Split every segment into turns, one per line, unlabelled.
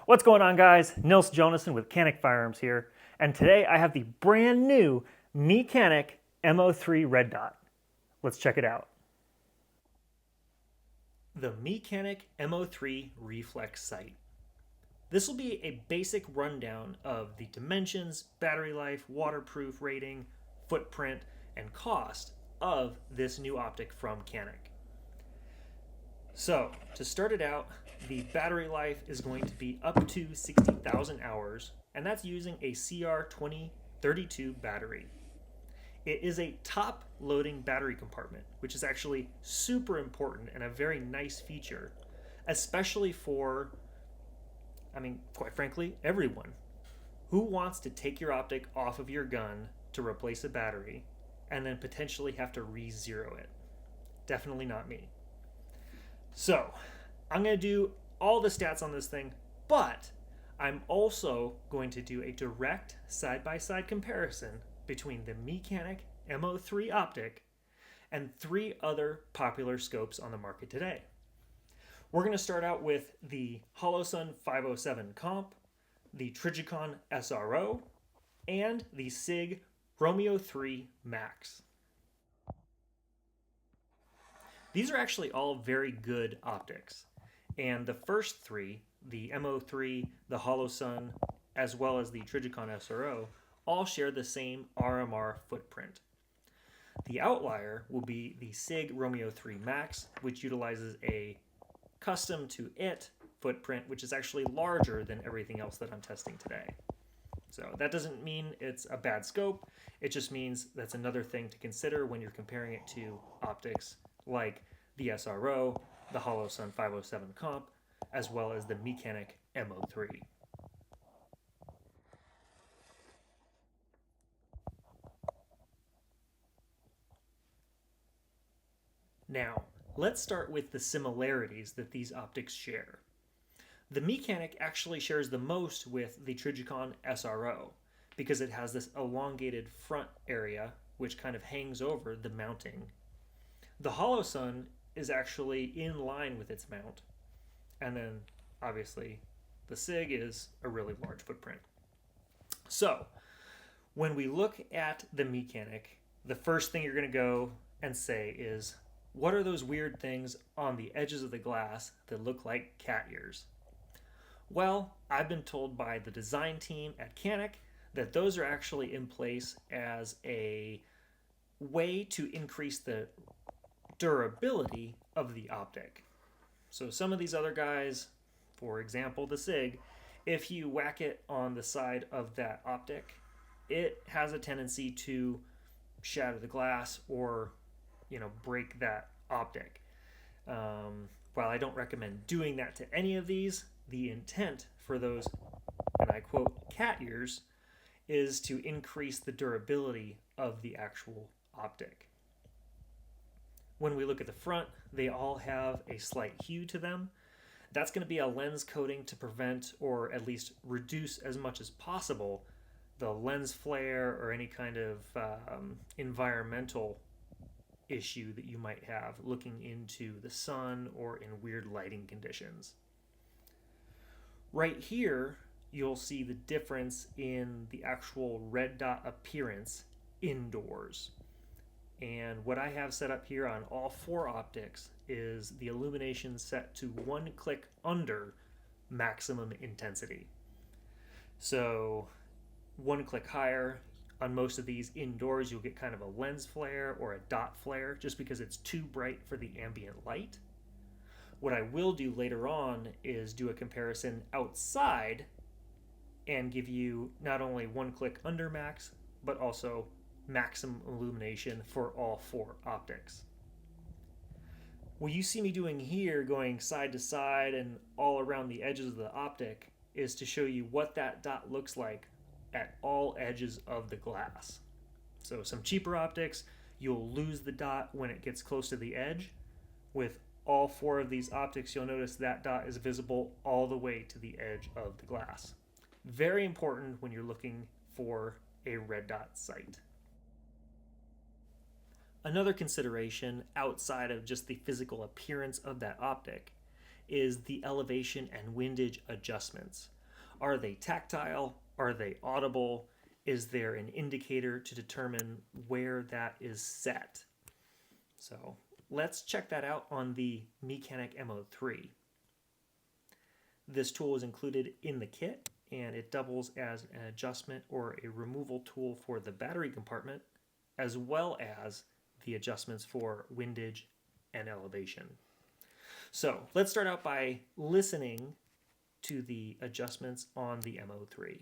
What's going on, guys? Nils Jonassen with MeCanik Firearms here, and today I have the brand new MeCanik MO3 Red Dot. Let's check it out. The MeCanik MO3 Reflex Sight. This will be a basic rundown of the dimensions, battery life, waterproof rating, footprint, and cost of this new optic from MeCanik. So, to start it out, the battery life is going to be up to 60,000 hours, and that's using a CR2032 battery. It is a top loading battery compartment, which is actually super important and a very nice feature, especially for, quite frankly, everyone. Who wants to take your optic off of your gun to replace a battery and then potentially have to re-zero it? Definitely not me. So, I'm going to do all the stats on this thing, but I'm also going to do a direct side-by-side comparison between the MeCanik MO3 Optic and 3 other popular scopes on the market today. We're going to start out with the Holosun 507 Comp, the Trijicon SRO, and the Sig Romeo 3 Max. These are actually all very good optics, and the first 3, the MO3, the Holosun, as well as the Trijicon SRO, all share the same RMR footprint. The outlier will be the Sig Romeo 3 Max, which utilizes a custom to it footprint, which is actually larger than everything else that I'm testing today. So that doesn't mean it's a bad scope, it just means that's another thing to consider when you're comparing it to optics like the SRO, the Holosun 507 Comp, as well as the MeCanik MO3. Now, let's start with the similarities that these optics share. The MeCanik actually shares the most with the Trijicon SRO because it has this elongated front area which kind of hangs over the mounting. The Holosun is actually in line with its mount, and then obviously the Sig is a really large footprint. So when we look at the MeCanik, the first thing you're going to go and say is, what are those weird things on the edges of the glass that look like cat ears? Well, I've been told by the design team at MeCanik that those are actually in place as a way to increase the durability of the optic. So some of these other guys, for example the Sig, if you whack it on the side of that optic, it has a tendency to shatter the glass or break that optic. While I don't recommend doing that to any of these, the intent for those, and I quote, cat ears, is to increase the durability of the actual optic. When we look at the front, they all have a slight hue to them. That's going to be a lens coating to prevent or at least reduce as much as possible the lens flare or any kind of environmental issue that you might have looking into the sun or in weird lighting conditions. Right here, you'll see the difference in the actual red dot appearance indoors. And what I have set up here on all 4 optics is the illumination set to 1 click under maximum intensity. So 1 click higher, on most of these indoors you'll get kind of a lens flare or a dot flare just because it's too bright for the ambient light. What I will do later on is do a comparison outside and give you not only 1 click under max, but also maximum illumination for all 4 optics. What you see me doing here, going side to side and all around the edges of the optic, is to show you what that dot looks like at all edges of the glass. So some cheaper optics, you'll lose the dot when it gets close to the edge. With all 4 of these optics, you'll notice that dot is visible all the way to the edge of the glass. Very important when you're looking for a red dot sight. Another consideration outside of just the physical appearance of that optic is the elevation and windage adjustments. Are they tactile? Are they audible? Is there an indicator to determine where that is set? So let's check that out on the MeCanik MO3. This tool is included in the kit, and it doubles as an adjustment or a removal tool for the battery compartment, as well as the adjustments for windage and elevation. So let's start out by listening to the adjustments on the MO3.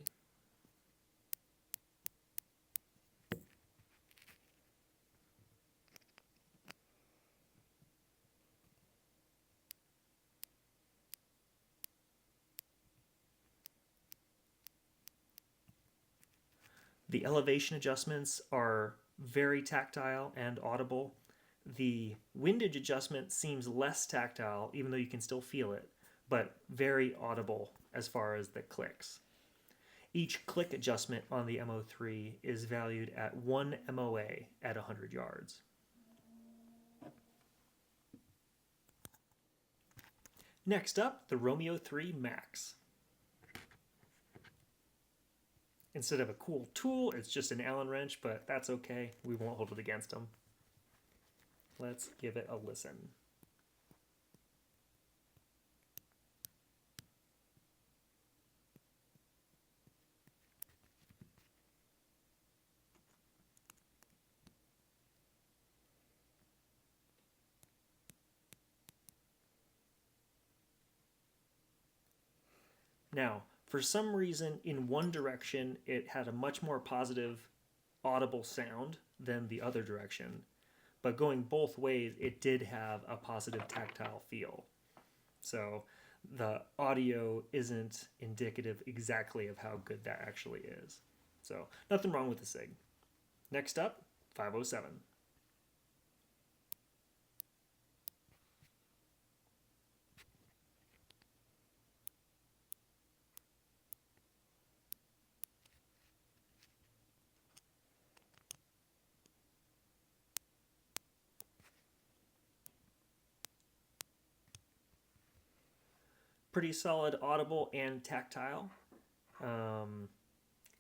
The elevation adjustments are very tactile and audible. The windage adjustment seems less tactile, even though you can still feel it, but very audible as far as the clicks. Each click adjustment on the MO3 is valued at 1 MOA at 100 yards. Next up, the Romeo 3 Max. Instead of a cool tool, it's just an Allen wrench, but that's okay. We won't hold it against them. Let's give it a listen. Now, for some reason, in one direction, it had a much more positive audible sound than the other direction. But going both ways, it did have a positive tactile feel. So the audio isn't indicative exactly of how good that actually is. So nothing wrong with the Sig. Next up, 507. Pretty solid audible and tactile.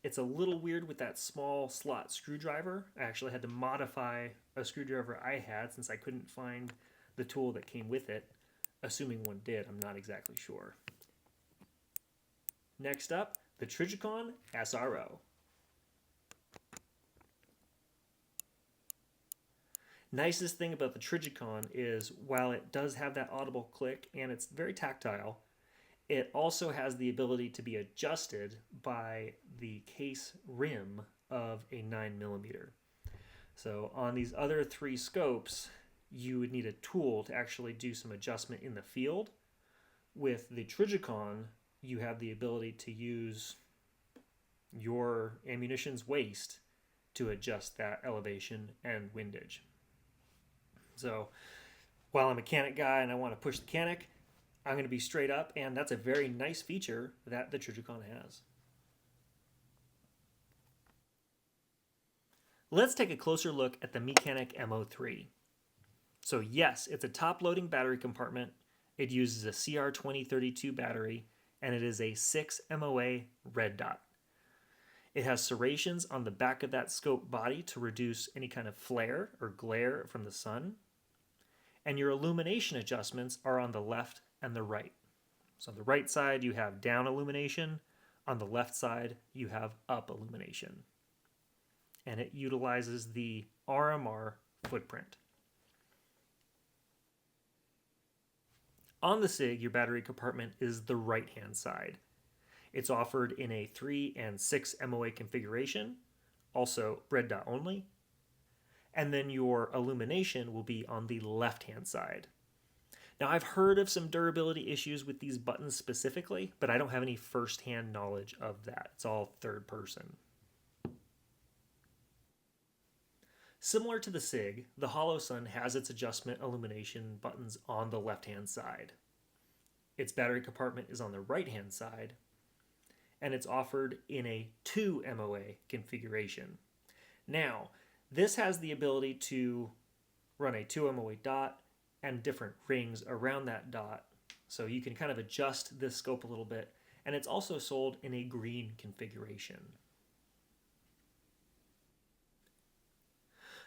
It's a little weird with that small slot screwdriver. I actually had to modify a screwdriver I had since I couldn't find the tool that came with it. Assuming one did, I'm not exactly sure. Next up, the Trijicon SRO. Nicest thing about the Trijicon is while it does have that audible click and it's very tactile, it also has the ability to be adjusted by the case rim of a 9mm. So on these other 3 scopes, you would need a tool to actually do some adjustment in the field. With the Trijicon, you have the ability to use your ammunition's waist to adjust that elevation and windage. So while I'm a MeCanik guy and I want to push the MeCanik, I'm going to be straight up, and that's a very nice feature that the Trijicon has. Let's take a closer look at the MeCanik MO3. So yes, it's a top-loading battery compartment. It uses a CR2032 battery, and it is a 6 MOA red dot. It has serrations on the back of that scope body to reduce any kind of flare or glare from the sun. And your illumination adjustments are on the left and the right. So on the right side, you have down illumination. On the left side, you have up illumination. And it utilizes the RMR footprint. On the Sig, your battery compartment is the right-hand side. It's offered in a 3 and 6 MOA configuration, also red dot only. And then your illumination will be on the left-hand side. Now, I've heard of some durability issues with these buttons specifically, but I don't have any first-hand knowledge of that. It's all third person. Similar to the Sig, the Holosun has its adjustment illumination buttons on the left-hand side. Its battery compartment is on the right-hand side, and it's offered in a 2 MOA configuration. Now, this has the ability to run a 2 MOA dot and different rings around that dot So you can kind of adjust this scope a little bit. And it's also sold in a green configuration.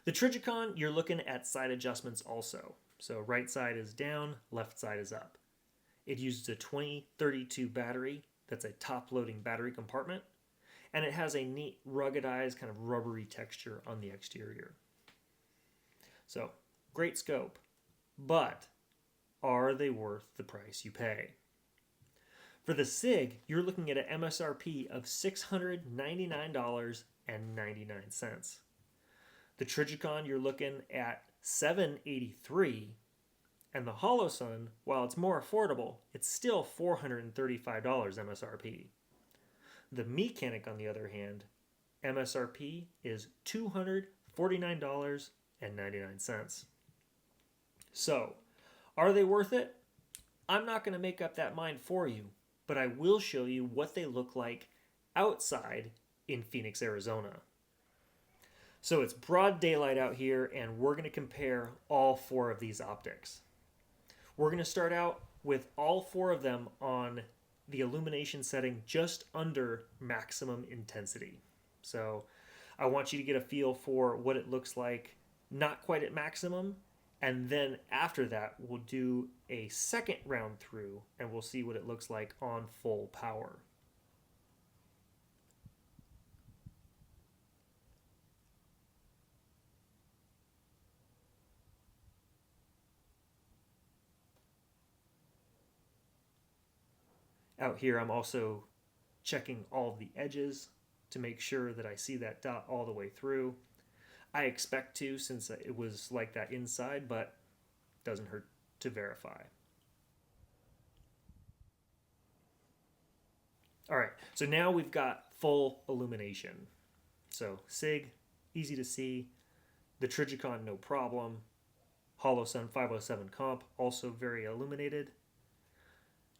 The Trijicon, you're looking at side adjustments also. So right side is down, left side is up. It uses a 2032 battery. That's a top-loading battery compartment. And it has a neat ruggedized kind of rubbery texture on the exterior. So, great scope. But are they worth the price you pay? For the Sig, you're looking at an MSRP of $699.99. The Trijicon, you're looking at $783. And the Holosun, while it's more affordable, it's still $435 MSRP. The MeCanik, on the other hand, MSRP is $249.99. So, are they worth it? I'm not going to make up that mind for you, but I will show you what they look like outside in Phoenix, Arizona. So it's broad daylight out here, and we're going to compare all four of these optics. We're going to start out with all four of them on the illumination setting just under maximum intensity. So I want you to get a feel for what it looks like not quite at maximum, and then after that we'll do a second round through and we'll see what it looks like on full power. Out here, I'm also checking all of the edges to make sure that I see that dot all the way through. I expect to, since it was like that inside, but it doesn't hurt to verify. All right, so now we've got full illumination. So Sig, easy to see. The Trijicon, no problem. Holosun 507 comp, also very illuminated.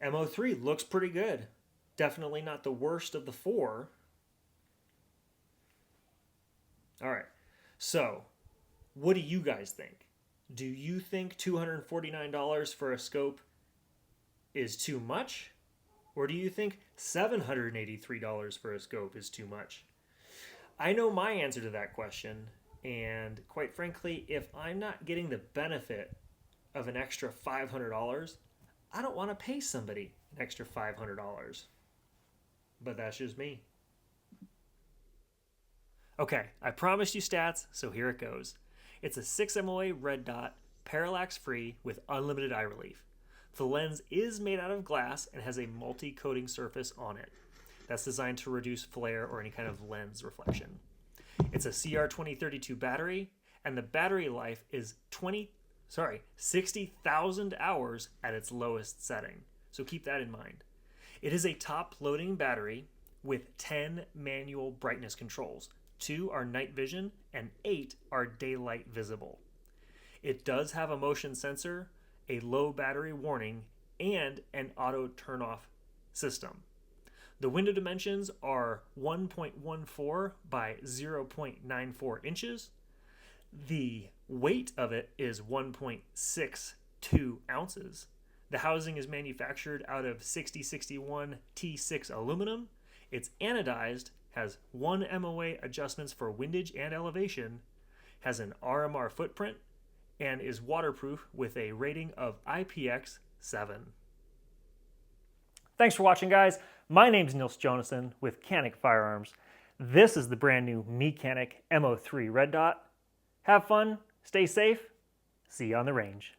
MO3 looks pretty good. Definitely not the worst of the four. All right, so what do you guys think? Do you think $249 for a scope is too much? Or do you think $783 for a scope is too much? I know my answer to that question, and quite frankly, if I'm not getting the benefit of an extra $500, I don't want to pay somebody an extra $500. But that's just me. Okay, I promised you stats, so here it goes. It's a 6 MOA red dot, parallax free with unlimited eye relief. The lens is made out of glass and has a multi-coating surface on it. That's designed to reduce flare or any kind of lens reflection. It's a CR2032 battery, and the battery life is 60,000 hours at its lowest setting. So keep that in mind. It is a top-loading battery with 10 manual brightness controls. 2 are night vision and 8 are daylight visible. It does have a motion sensor, a low battery warning, and an auto turn-off system. The window dimensions are 1.14 by 0.94 inches. The weight of it is 1.62 ounces. The housing is manufactured out of 6061 T6 aluminum. It's anodized, has 1 MOA adjustments for windage and elevation, has an RMR footprint, and is waterproof with a rating of IPX7. Thanks for watching, guys. My name's Nils Jonassen with MeCanik Firearms. This is the brand new MeCanik MO3 Red Dot. Have fun, stay safe, see you on the range.